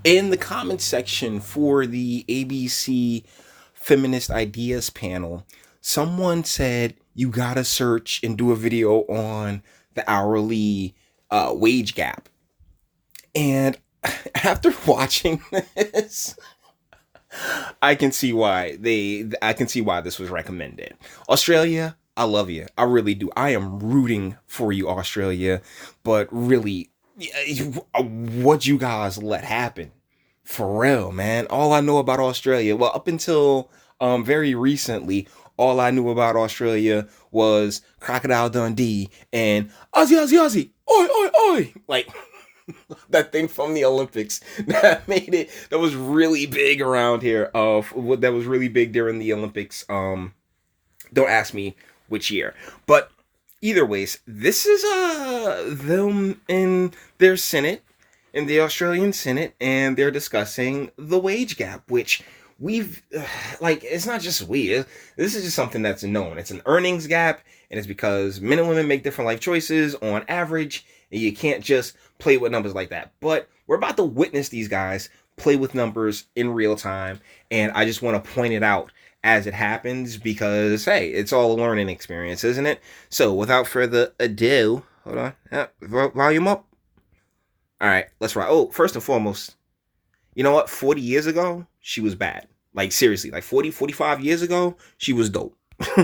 In the comments section for the ABC Feminist Ideas panel, someone said you gotta search and do a video on the hourly wage gap. And after watching this, I can see why this was recommended. Australia, I love you. I really do. I am rooting for you, Australia. But really, what you guys let happen? For real, man. All I know about Australia, well, up until very recently, all I knew about Australia was Crocodile Dundee and Aussie, Aussie, Aussie, oi, oi, oi. Like, that thing from the Olympics that was really big around here. That was really big during the Olympics. Don't ask me which year, but either ways, this is them in their Senate, in the Australian Senate, and they're discussing the wage gap, which we've it's not just this is just something that's known. It's an earnings gap, and it's because men and women make different life choices on average, and you can't just play with numbers like that. But we're about to witness these guys play with numbers in real time, and I just want to point it out as it happens because, hey, it's all a learning experience, isn't it? So without further ado, hold on, volume up. All right, let's rock. Oh, first and foremost, you know what? 40 years ago, she was bad. Like, seriously, like 45 years ago, she was dope.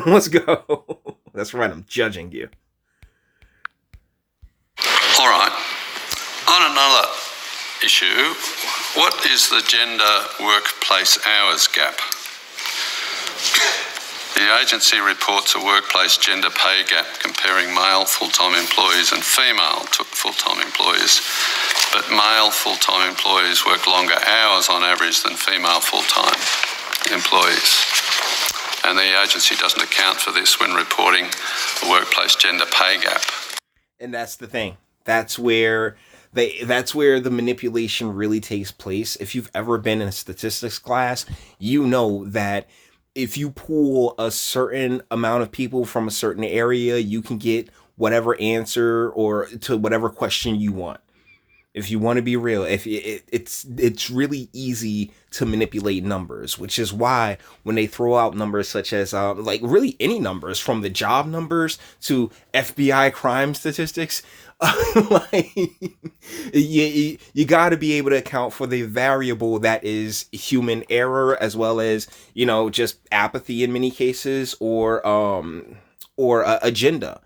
Let's go. That's right, I'm judging you. All right. On another issue, what is the gender workplace hours gap? The agency reports a workplace gender pay gap comparing male full-time employees and female full-time employees, but male full-time employees work longer hours on average than female full-time employees. And the agency doesn't account for this when reporting a workplace gender pay gap. And that's the thing. That's where the manipulation really takes place. If you've ever been in a statistics class, you know that if you pull a certain amount of people from a certain area, you can get whatever answer or to whatever question you want. If you want to be real, it's really easy to manipulate numbers, which is why when they throw out numbers such as really any numbers, from the job numbers to FBI crime statistics, you got to be able to account for the variable that is human error, as well as, just apathy in many cases, or agenda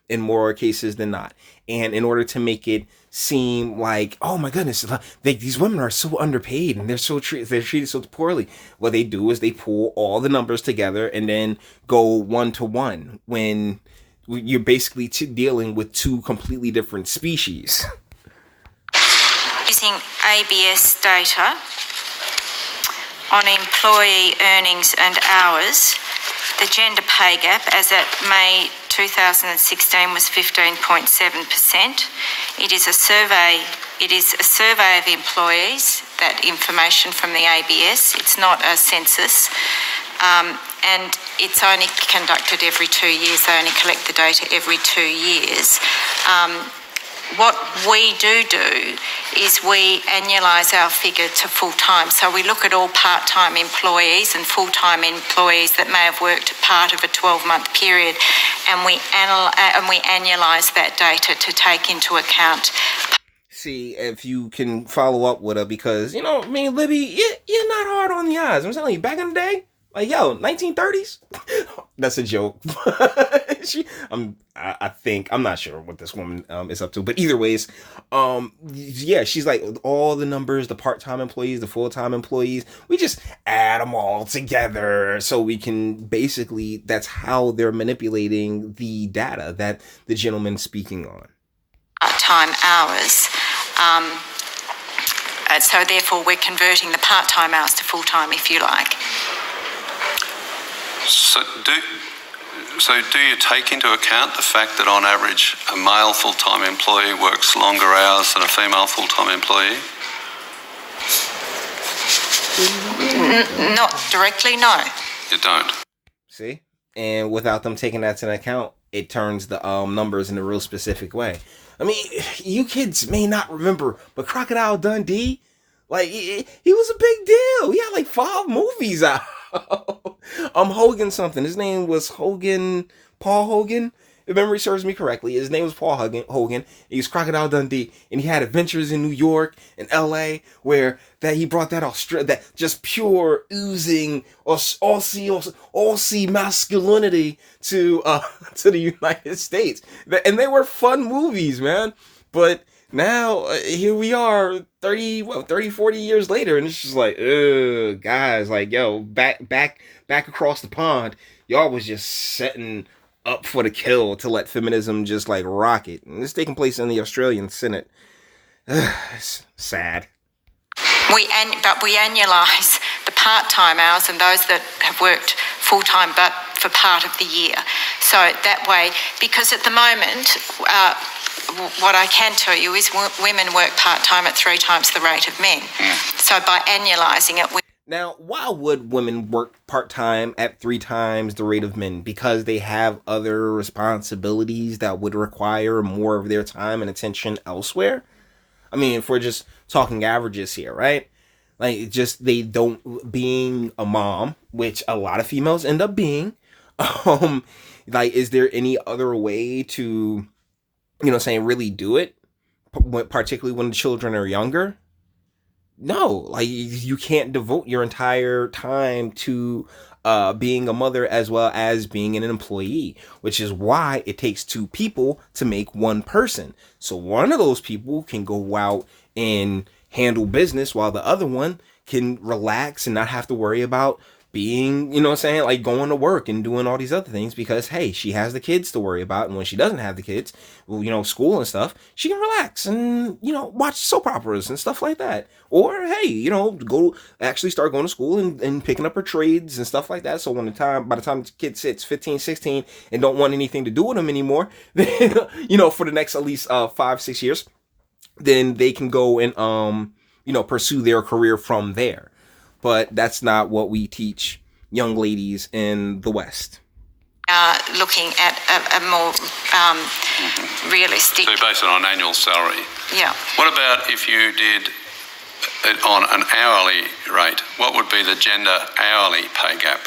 in more cases than not. And in order to make it seem like, oh my goodness, these women are so underpaid and they're treated so poorly, what they do is they pull all the numbers together and then go 1-to-1 when you're basically dealing with two completely different species. Using ABS data on employee earnings and hours, the gender pay gap as at May 2016 was 15.7%. It is a survey of employees, that information from the ABS. It's not a census. And it's only conducted every 2 years. They only collect the data every 2 years. What we do is we annualise our figure to full-time. So we look at all part-time employees and full-time employees that may have worked part of a 12-month period, and we annualise that data to take into account. See if you can follow up with her, because, Libby, you're not hard on the eyes. I'm telling you, back in the day, 1930s? That's a joke. I'm not sure what this woman is up to, but either ways, she's like, all the numbers, the part-time employees, the full-time employees, we just add them all together so we can basically, that's how they're manipulating the data that the gentleman's speaking on. Part-time hours. So therefore we're converting the part-time hours to full-time, if you like. So do you take into account the fact that on average a male full-time employee works longer hours than a female full-time employee? Not directly, no. You don't. See? And without them taking that into account, it turns the numbers in a real specific way. I mean, you kids may not remember, but Crocodile Dundee, Like he was a big deal. He had like 5 movies out. Hogan something. His name was Paul Hogan. If memory serves me correctly, his name was Paul Hogan. He was Crocodile Dundee, and he had adventures in New York and L.A. where that he brought that that just pure oozing or Aussie masculinity to to the United States, and they were fun movies, man. But now here we are 40 years later, and it's just like, guys, like, yo, back across the pond, y'all was just setting up for the kill to let feminism just like rocket. And it's taking place in the Australian Senate. It's sad. But we annualise the part-time hours and those that have worked full-time but for part of the year. So that way, because at the moment, what I can tell you is women work part-time at 3 times the rate of men. So by annualising it... Now, why would women work part-time at 3 times the rate of men? Because they have other responsibilities that would require more of their time and attention elsewhere? I mean, if we're just talking averages here, right? Like, just they don't... Being a mom, which a lot of females end up being, like, is there any other way to, really do it? Particularly when the children are younger? No, like you can't devote your entire time to being a mother as well as being an employee, which is why it takes 2 people to make 1 person. So one of those people can go out and handle business while the other one can relax and not have to worry about being, like going to work and doing all these other things because, hey, she has the kids to worry about. And when she doesn't have the kids, school and stuff, she can relax and, watch soap operas and stuff like that. Or, hey, start going to school and picking up her trades and stuff like that. So by the time the kid sits 15, 16 and don't want anything to do with them anymore, then, for the next at least 5-6 years, then they can go and, pursue their career from there. But that's not what we teach young ladies in the West. Looking at a more realistic... So you base it on annual salary? Yeah. What about if you did it on an hourly rate? What would be the gender hourly pay gap?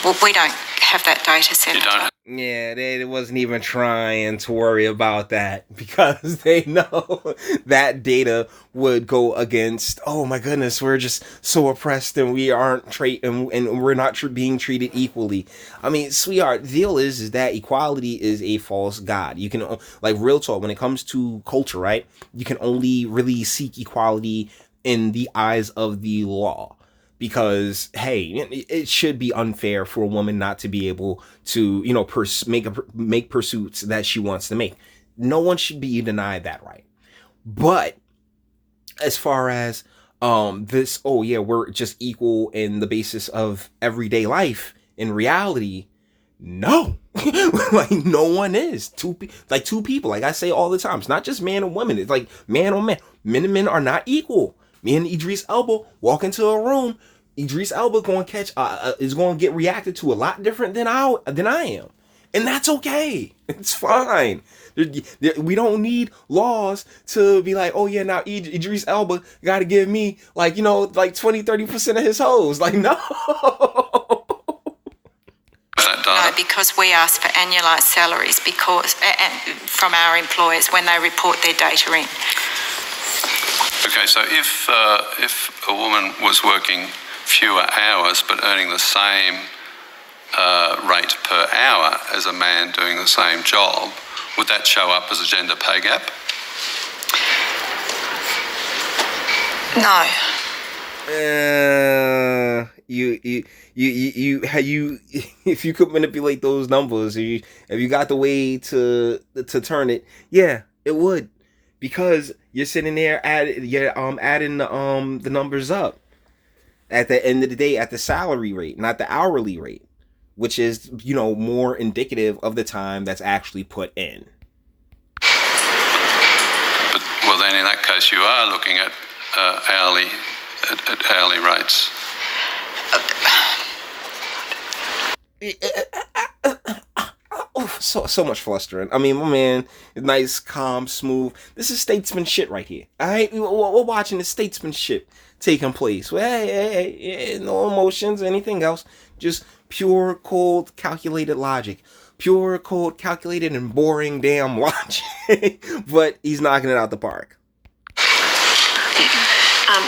Well, we don't have that data set. You don't? Yeah, they wasn't even trying to worry about that because they know that data would go against, oh my goodness, we're just so oppressed and we aren't and we're not being treated equally. I mean, sweetheart, the deal is that equality is a false god. You can, like, real talk, when it comes to culture, right? You can only really seek equality in the eyes of the law. Because, hey, it should be unfair for a woman not to be able to, make pursuits that she wants to make. No one should be denied that right. But as far as we're just equal in the basis of everyday life, in reality, no. Like, no one is. Two people, like I say all the time, it's not just man and woman. It's like man on man. Men and men are not equal. Me and Idris Elba walk into a room. Idris Elba is going to get reacted to a lot different than I am, and that's okay. It's fine. We don't need laws to be like, oh yeah, now Idris Elba got to give me like 20-30% of his hoes. Like, no. No, because we ask for annualised salaries from our employers when they report their data in. Okay, so if a woman was working fewer hours but earning the same rate per hour as a man doing the same job, would that show up as a gender pay gap? No. If you could manipulate those numbers, if you got the way to turn it, yeah, it would, because you're sitting there adding the numbers up at the end of the day at the salary rate, not the hourly rate, which is more indicative of the time that's actually put in. But, well, then in that case, you are looking at hourly rates. so much flustering. I mean, my man is nice, calm, smooth. This is statesman shit right here. All right, we're watching the statesman shit taking place. Well, hey, no emotions, anything else. Just pure, cold, calculated logic. Pure, cold, calculated, and boring damn logic. But he's knocking it out the park.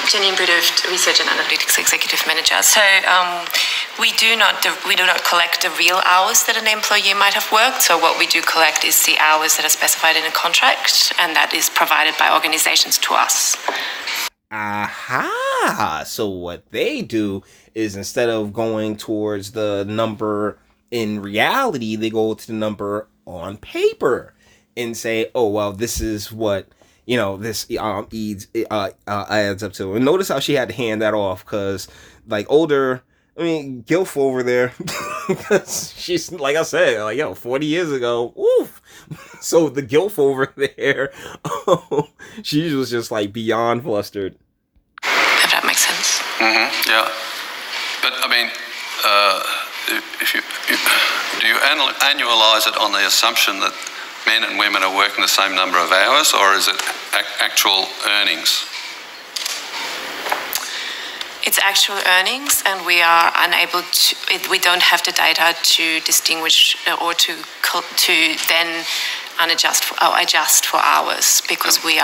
Jenny Imbudu, Research and Analytics Executive Manager. So we do not collect the real hours that an employee might have worked. So what we do collect is the hours that are specified in a contract, and that is provided by organizations to us. Aha! So what they do is, instead of going towards the number in reality, they go to the number on paper and say, oh, well, this is what, this adds up to. And notice how she had to hand that off, because Gilf over there, because she's, like I said, 40 years ago, oof. So the Gilf over there, she was just beyond flustered. If that makes sense. Mm-hmm, yeah. But I mean, do you annualize it on the assumption that men and women are working the same number of hours, or is it actual earnings? It's actual earnings, and we are unable to. We don't have the data to distinguish or to then adjust for hours, because we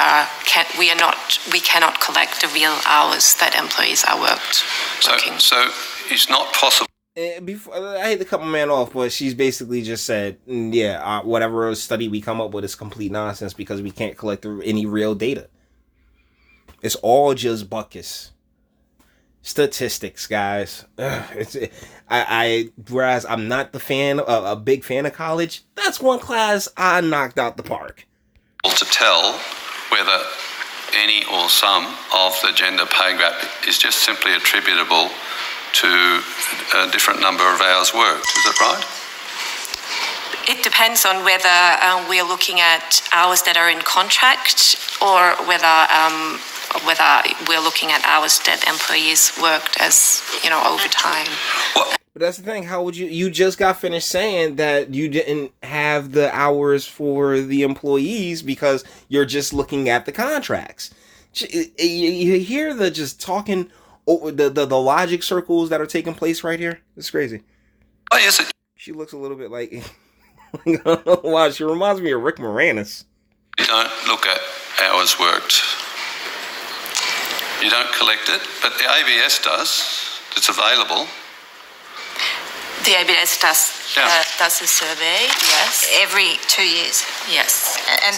cannot collect the real hours that employees are working. So it's not possible. Before, I hate to cut my man off, but she's basically just said, whatever study we come up with is complete nonsense because we can't collect any real data. It's all just buckets. Statistics, guys. Whereas I'm not a big fan of college, that's one class I knocked out the park. To tell whether any or some of the gender pay gap is just simply attributable to a different number of hours worked. Is that right? It depends on whether we're looking at hours that are in contract, or whether we're looking at hours that employees worked as, overtime. But that's the thing. How would you just got finished saying that you didn't have the hours for the employees because you're just looking at the contracts. You hear the just talking over the logic circles that are taking place right here. It's crazy. Oh, yes. She looks a little bit like, wow, she reminds me of Rick Moranis. You don't look at hours worked. You don't collect it, but the ABS does. It's available. The ABS does a survey, yes. Every 2 years. Yes. And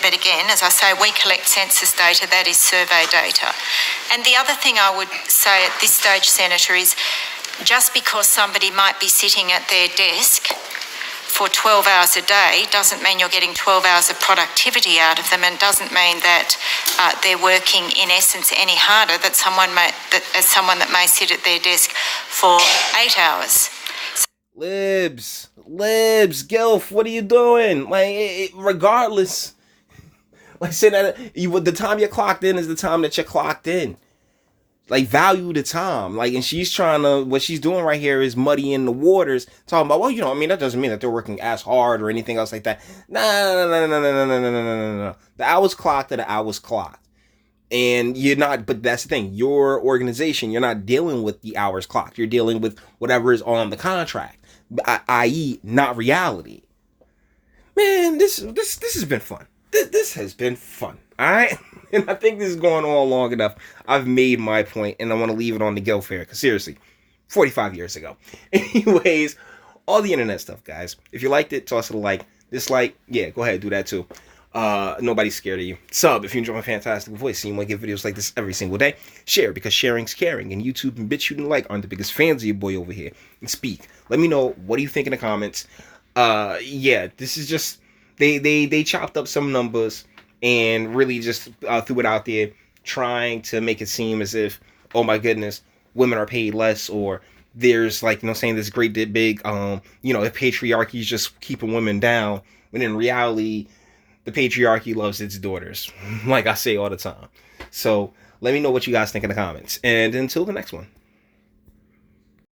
but again, as I say, we collect census data, that is survey data. And the other thing I would say at this stage, Senator, is just because somebody might be sitting at their desk for 12 hours a day doesn't mean you're getting 12 hours of productivity out of them, and doesn't mean that they're working in essence any harder than someone that may sit at their desk for 8 hours. Libs, Gilf, what are you doing? Regardless, saying that the time you're clocked in is the time that you're clocked in. Value the time. And she's trying to, what she's doing right here is muddying the waters, talking about, that doesn't mean that they're working as hard or anything else like that. No. The hours clocked are the hours clocked. And you're not, but that's the thing, your organization, you're not dealing with the hours clocked. You're dealing with whatever is on the contract, i.e. not reality. Man, this has been fun. This has been fun. All right. And I think this is going on long enough. I've made my point, and I want to leave it on the go fair, because seriously, 45 years ago. Anyways, all the internet stuff, guys. If you liked it, toss it a like. Dislike, yeah, go ahead, do that too. Nobody's scared of you. Sub if you enjoy my fantastic voice and you want to get videos like this every single day. Share, because sharing's caring, and YouTube and BitChute and like aren't the biggest fans of your boy over here. And speak. Let me know, what do you think in the comments? This is just, they chopped up some numbers and really just threw it out there, trying to make it seem as if, oh my goodness, women are paid less, or there's saying this great big, if patriarchy is just keeping women down, when in reality, the patriarchy loves its daughters, like I say all the time. So let me know what you guys think in the comments, and until the next one.